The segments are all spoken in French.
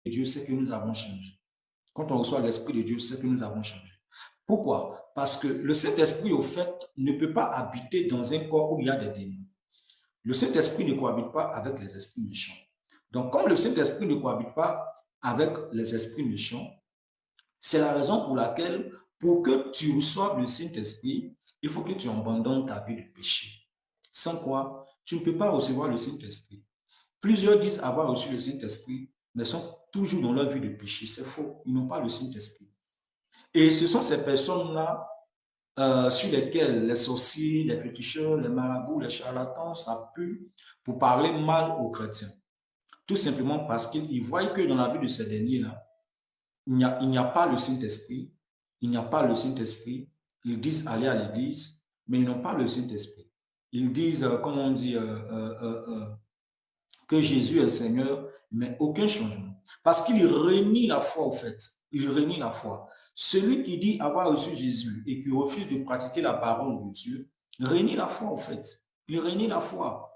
de Dieu, c'est que nous avons changé. Quand on reçoit l'Esprit de Dieu, c'est que nous avons changé. Pourquoi? Parce que le Saint-Esprit, au fait, ne peut pas habiter dans un corps où il y a des démons. Le Saint-Esprit ne cohabite pas avec les esprits méchants. Donc, comme le Saint-Esprit ne cohabite pas avec les esprits méchants, c'est la raison pour laquelle, pour que tu reçoives le Saint-Esprit, il faut que tu abandonnes ta vie de péché. Sans quoi, tu ne peux pas recevoir le Saint-Esprit. Plusieurs disent avoir reçu le Saint-Esprit, mais sont toujours dans leur vie de péché. C'est faux. Ils n'ont pas le Saint-Esprit. Et ce sont ces personnes-là sur lesquelles les sorciers, les féticheurs, les marabouts, les charlatans s'appuient pour parler mal aux chrétiens. Tout simplement parce qu'ils voient que dans la vie de ces derniers-là, il n'y a pas le Saint-Esprit. Il n'y a pas le Saint-Esprit. Ils disent aller à l'église, mais ils n'ont pas le Saint-Esprit. Ils disent, comme on dit, que Jésus est Seigneur, mais aucun changement. Parce qu'il renie la foi, au fait. Il renie la foi. Celui qui dit avoir reçu Jésus et qui refuse de pratiquer la parole de Dieu, renie la foi, au fait. Il renie la foi.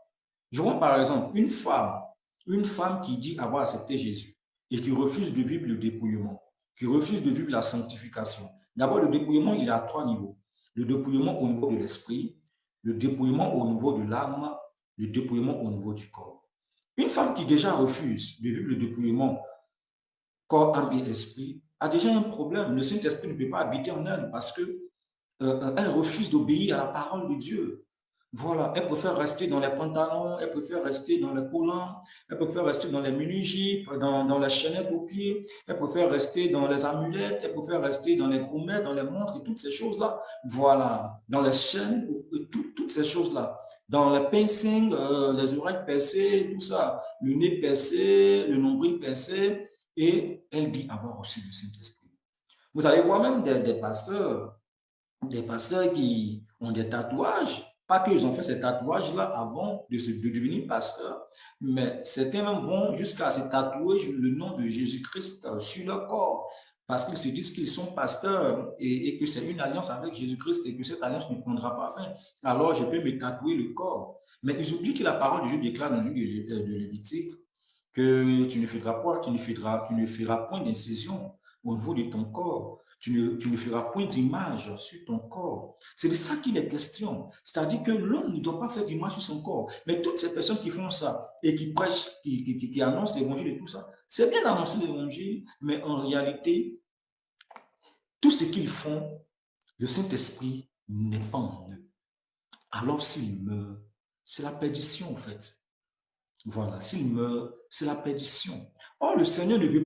Je vois par exemple une femme qui dit avoir accepté Jésus et qui refuse de vivre le dépouillement, qui refuse de vivre la sanctification. D'abord, le dépouillement, il est à trois niveaux. Le dépouillement au niveau de l'esprit, le dépouillement au niveau de l'âme, le dépouillement au niveau du corps. Une femme qui déjà refuse de vivre le dépouillement corps, âme et esprit a déjà un problème. Le Saint-Esprit ne peut pas habiter en elle parce que elle refuse d'obéir à la parole de Dieu. Voilà, elle préfère rester dans les pantalons, elle préfère rester dans les collants, elle préfère rester dans les mini-jupes, dans les chaînettes aux pieds, elle préfère rester dans les amulettes, elle préfère rester dans les grommettes, dans les montres et toutes ces choses-là. Voilà, dans les chaînes, toutes ces choses-là. Dans les piercings, les oreilles percées, tout ça, le nez percé, le nombril percé, et elle dit avoir reçu le Saint-Esprit. Vous allez voir même des pasteurs qui ont des tatouages. Pas qu'ils ont fait ces tatouages-là avant de devenir pasteur, mais certains même vont jusqu'à se tatouer le nom de Jésus-Christ sur leur corps parce qu'ils se disent qu'ils sont pasteurs et que c'est une alliance avec Jésus-Christ et que cette alliance ne prendra pas fin. Alors je peux me tatouer le corps. Mais ils oublient que la parole de Dieu déclare dans le livre de Lévitique que tu ne feras pas, tu ne feras point d'incision au niveau de ton corps. Tu ne feras point d'image sur ton corps. C'est de ça qu'il est question. C'est-à-dire que l'homme ne doit pas faire d'image sur son corps. Mais toutes ces personnes qui font ça et qui prêchent, qui annoncent l'évangile et tout ça, c'est bien d'annoncer l'évangile, mais en réalité, tout ce qu'ils font, le Saint-Esprit n'est pas en eux. Alors s'ils meurent, c'est la perdition en fait. Voilà, s'il meurt, c'est la perdition. Or, le Seigneur ne veut